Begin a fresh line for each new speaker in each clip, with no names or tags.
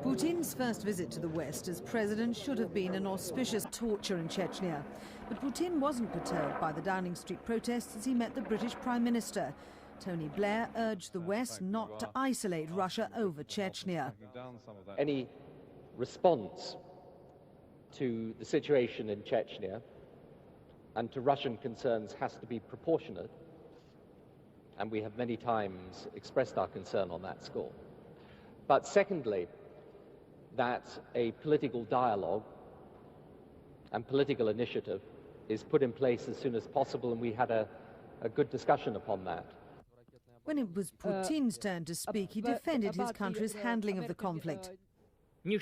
Putin's first visit to the West as president should have been an auspicious torture in Chechnya. But Putin wasn't perturbed by the Downing Street protests as he met the British Prime Minister. Tony Blair urged the West not to isolate Russia over Chechnya.
Any response to the situation in Chechnya and to Russian concerns has to be proportionate, and we have many times expressed our concern on that score. But secondly, that a political dialogue and political initiative is put in place as soon as possible, and we had a good discussion upon that.
When it was Putin's turn to speak, he defended his country's handling of the conflict. He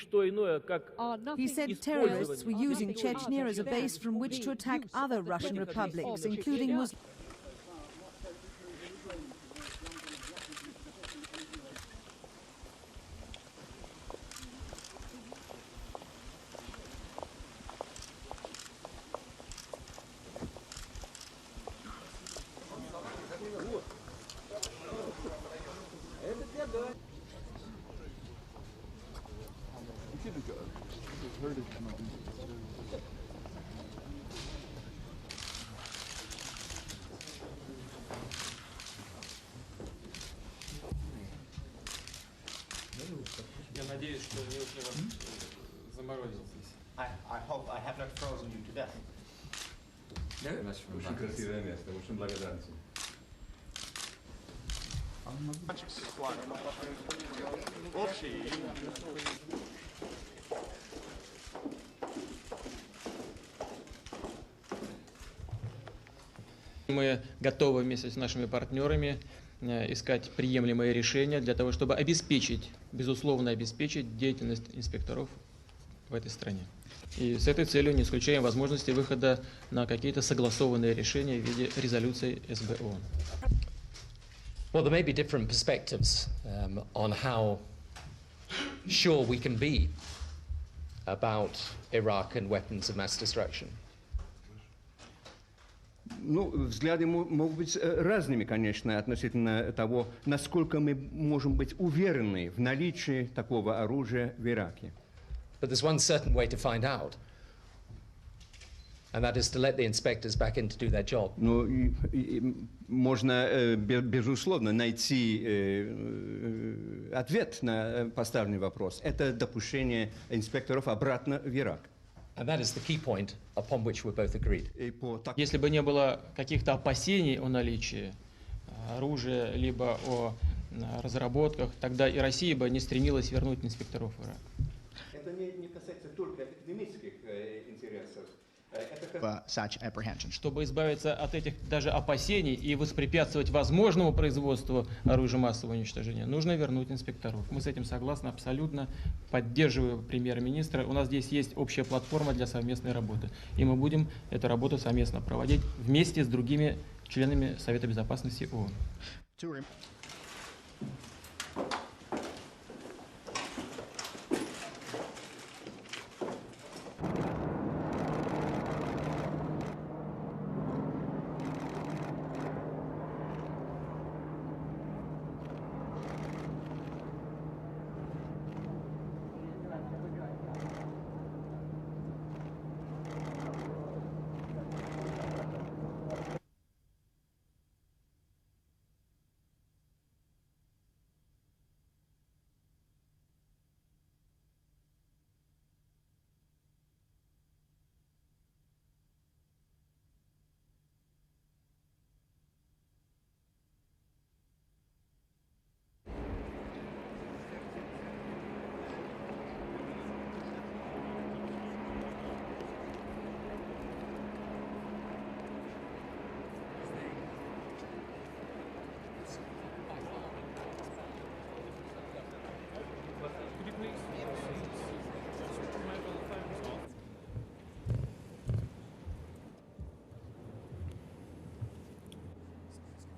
said terrorists were using Chechnya as a base from which to attack other Russian republics, including Muslim.
I hope I have not frozen you to death.
Очень красивое место, очень благодарен.
Мы готовы вместе с нашими партнерами искать приемлемые решения для того, чтобы обеспечить, безусловно обеспечить деятельность инспекторов в этой стране. И с этой целью не исключаем возможности выхода на какие-то согласованные решения в виде резолюции СБО.
Well, there may be different perspectives on how sure we can be about Iraq and weapons of mass destruction.
Ну, взгляды могут быть разными, конечно, относительно того, насколько мы можем быть уверены в наличии такого оружия в Ираке.
But there's one certain way to find out, and that is to let the inspectors back in to do their job.
Ну, можно, безусловно, найти ответ на поставленный вопрос. Это допущение инспекторов обратно в Ирак.
And that is the key point upon which we're both agreed.
Если бы не было каких-то опасений о наличии оружия, либо о разработках, тогда и Россия бы не стремилась вернуть инспекторов в Ирак.
Это не касается только академических интересов.
Чтобы избавиться от этих даже опасений и воспрепятствовать возможному производству оружия массового уничтожения, нужно вернуть инспекторов. Мы с этим согласны абсолютно, поддерживаю премьер-министра. У нас здесь есть общая платформа для совместной работы, и мы будем эту работу совместно проводить вместе с другими членами Совета Безопасности ООН.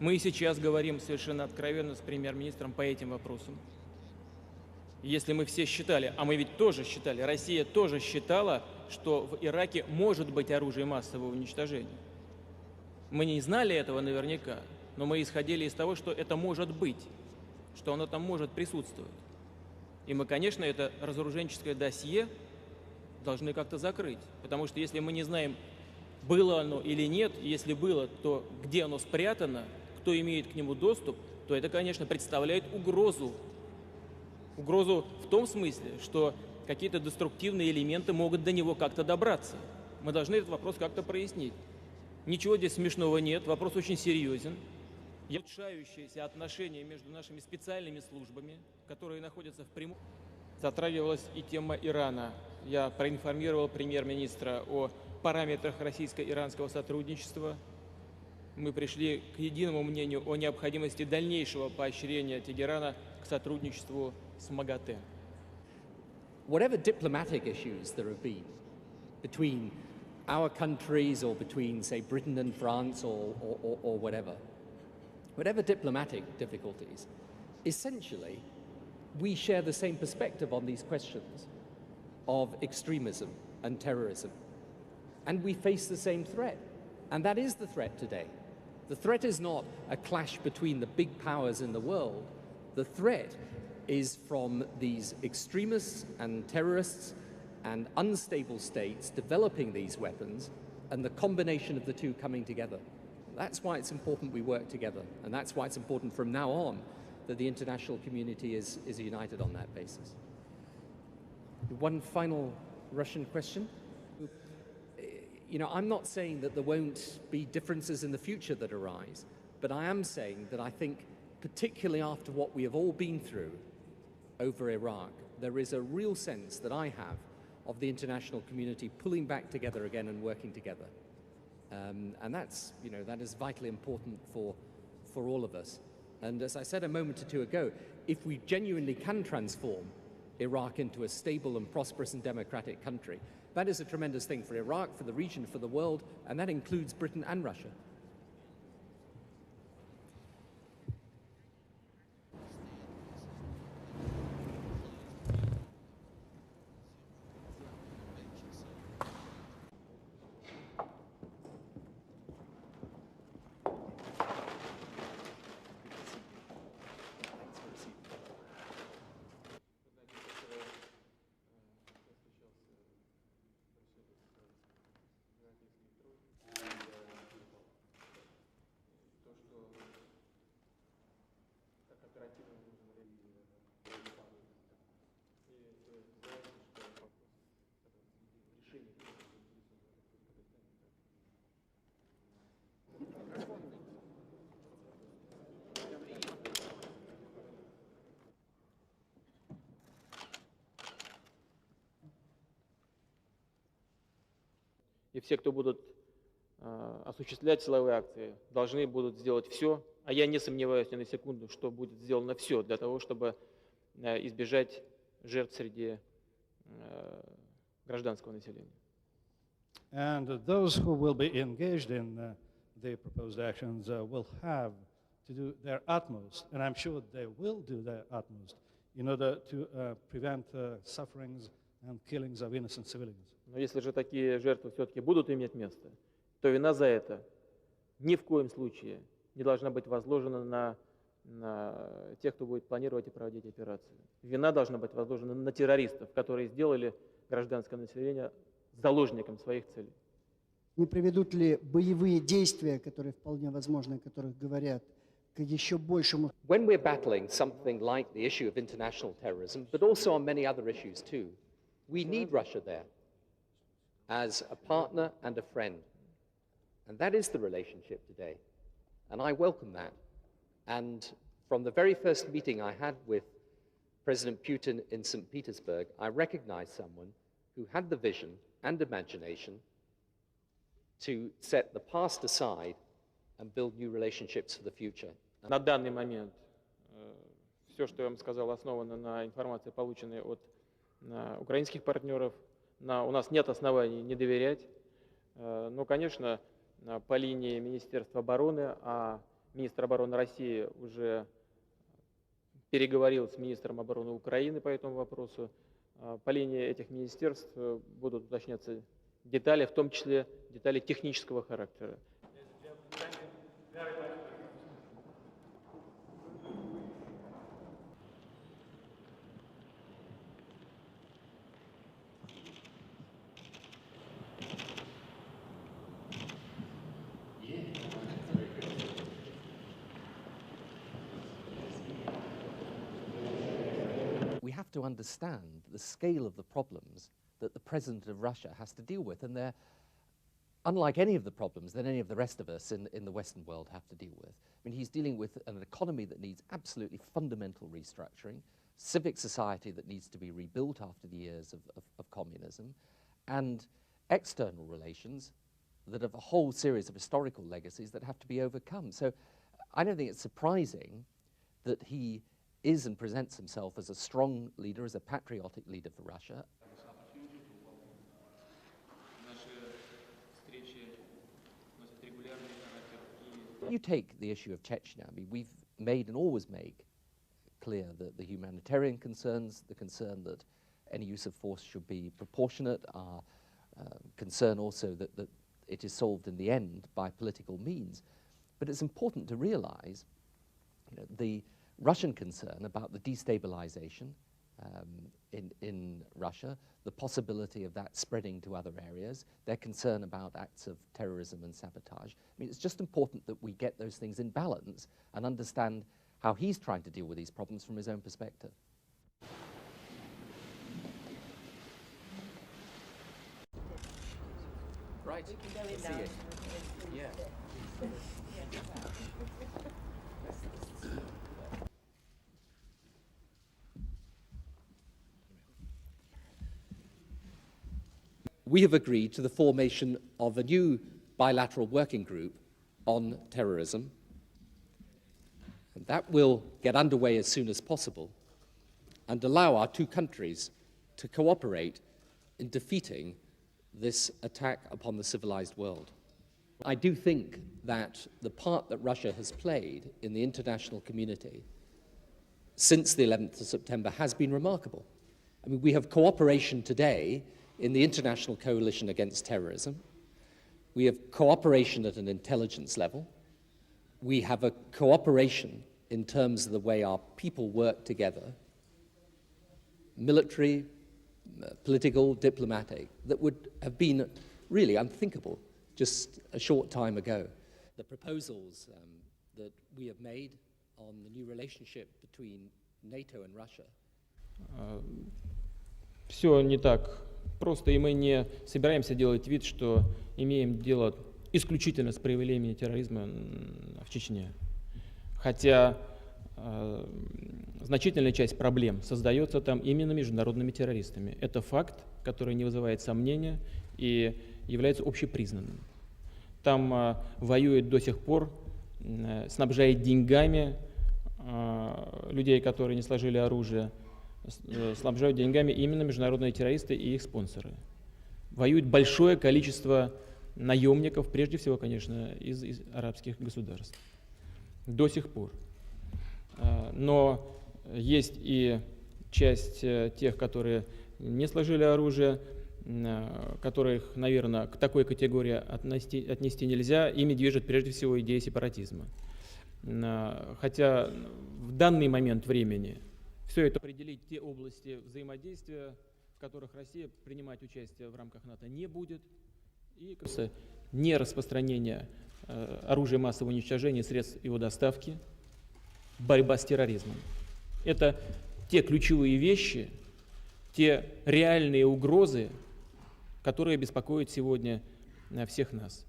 Мы и сейчас говорим совершенно откровенно с премьер-министром по этим вопросам. Если мы все считали, а мы ведь тоже считали, Россия тоже считала, что в Ираке может быть оружие массового уничтожения. Мы не знали этого наверняка, но мы исходили из того, что это может быть, что оно там может присутствовать. И мы, конечно, это разоруженческое досье должны как-то закрыть. Потому что если мы не знаем, было оно или нет, если было, то где оно спрятано, кто имеет к нему доступ, то это, конечно, представляет угрозу. Угрозу в том смысле, что какие-то деструктивные элементы могут до него как-то добраться. Мы должны этот вопрос как-то прояснить. Ничего здесь смешного нет, вопрос очень серьезен. Улучшающиеся отношения между нашими специальными службами, которые находятся в прямом... Затрагивалась и тема Ирана. Я проинформировал премьер-министра о параметрах российско-иранского сотрудничества. Мы пришли к единому мнению о необходимости дальнейшего поощрения Тегерана к сотрудничеству с МАГАТЭ.
Whatever diplomatic issues there have been between our countries or between, say, Britain and France or whatever diplomatic difficulties, essentially, we share the same perspective on these questions of extremism and terrorism. And we face the same threat. And that is the threat today. The threat is not a clash between the big powers in the world. The threat is from these extremists and terrorists and unstable states developing these weapons and the combination of the two coming together. That's why it's important we work together, and that's why it's important from now on that the international community is united on that basis. One final Russian question. You know, I'm not saying that there won't be differences in the future that arise, but I am saying that I think, particularly after what we have all been through over Iraq, there is a real sense that I have of the international community pulling back together again and working together. And that's, you know, that is vitally important for all of us. And as I said a moment or two ago, if we genuinely can transform Iraq into a stable and prosperous and democratic country, that is a tremendous thing for Iraq, for the region, for the world, and that includes Britain and Russia.
И все, кто будут осуществлять силовые акции, должны будут сделать все, а я не сомневаюсь ни на секунду, что будет сделано все для того, чтобы избежать жертв среди гражданского населения.
And those who will be engaged in the proposed actions will have to do their utmost, and I'm sure they will do their utmost, in order to prevent sufferings and killings of innocent civilians.
Но если же такие жертвы все-таки будут иметь место, то вина за это ни в коем случае не должна быть возложена на тех, кто будет планировать и проводить операцию. Вина должна быть возложена на террористов, которые сделали гражданское население заложником своих целей.
Не приведут ли боевые действия, которые вполне возможны, о которых говорят, к еще большему...
When we're battling something like the issue of international terrorism, but also on many other issues too, we need Russia there as a partner and a friend. And that is the relationship today. And I welcome that. And from the very first meeting I had with President Putin in St. Petersburg, I recognized someone who had the vision and imagination to set the past aside and build new relationships for the future.
На данный момент все, что я вам сказал, основано на информации, полученной от украинских партнеров. У нас нет оснований не доверять. Но, конечно, по линии Министерства обороны, а министр обороны России уже переговорил с министром обороны Украины по этому вопросу. По линии этих министерств будут уточняться детали, в том числе детали технического характера.
have to understand the scale of the problems that the president of Russia has to deal with, and they're unlike any of the problems that any of the rest of us in the Western world have to deal with. I mean, he's dealing with an economy that needs absolutely fundamental restructuring, civic society that needs to be rebuilt after the years of communism, and external relations that have a whole series of historical legacies that have to be overcome. So I don't think it's surprising that he is and presents himself as a strong leader, as a patriotic leader for Russia. You take the issue of Chechnya, I mean, we've made and always make clear that the humanitarian concerns, the concern that any use of force should be proportionate, our concern also that it is solved in the end by political means. But it's important to realize, the Russian concern about the destabilization in Russia, the possibility of that spreading to other areas, their concern about acts of terrorism and sabotage. I mean, it's just important that we get those things in balance and understand how he's trying to deal with these problems from his own perspective. Right. Yeah. We have agreed to the formation of a new bilateral working group on terrorism. And that will get underway as soon as possible and allow our two countries to cooperate in defeating this attack upon the civilized world. I do think that the part that Russia has played in the international community since the 11th of September has been remarkable. I mean, we have cooperation today in the international coalition against terrorism. We have cooperation at an intelligence level. We have a cooperation in terms of the way our people work together, military, political, diplomatic, that would have been really unthinkable just a short time ago. The proposals that we have made on the new relationship between NATO and Russia.
Все не так просто, и мы не собираемся делать вид, что имеем дело исключительно с проявлениями терроризма в Чечне. Хотя значительная часть проблем создается там именно международными террористами. Это факт, который не вызывает сомнения и является общепризнанным. Там воюет до сих пор, снабжает деньгами людей, которые не сложили оружие, снабжают деньгами именно международные террористы и их спонсоры. Воюет большое количество наемников, прежде всего, конечно, из арабских государств. До сих пор. Но есть и часть тех, которые не сложили оружие, которых, наверное, к такой категории отнести нельзя. Ими движет прежде всего идея сепаратизма. Хотя в данный момент времени все это определить те области взаимодействия, в которых Россия принимать участие в рамках НАТО не будет, и не распространение оружия массового уничтожения, средств его доставки, борьба с терроризмом. Это те ключевые вещи, те реальные угрозы, которые беспокоят сегодня всех нас.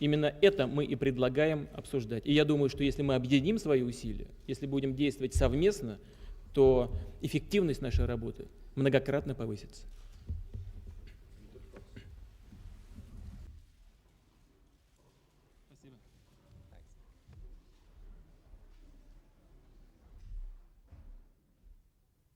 Именно это мы и предлагаем обсуждать. И я думаю, что если мы объединим свои усилия, если будем действовать совместно, то эффективность нашей работы многократно повысится. Спасибо.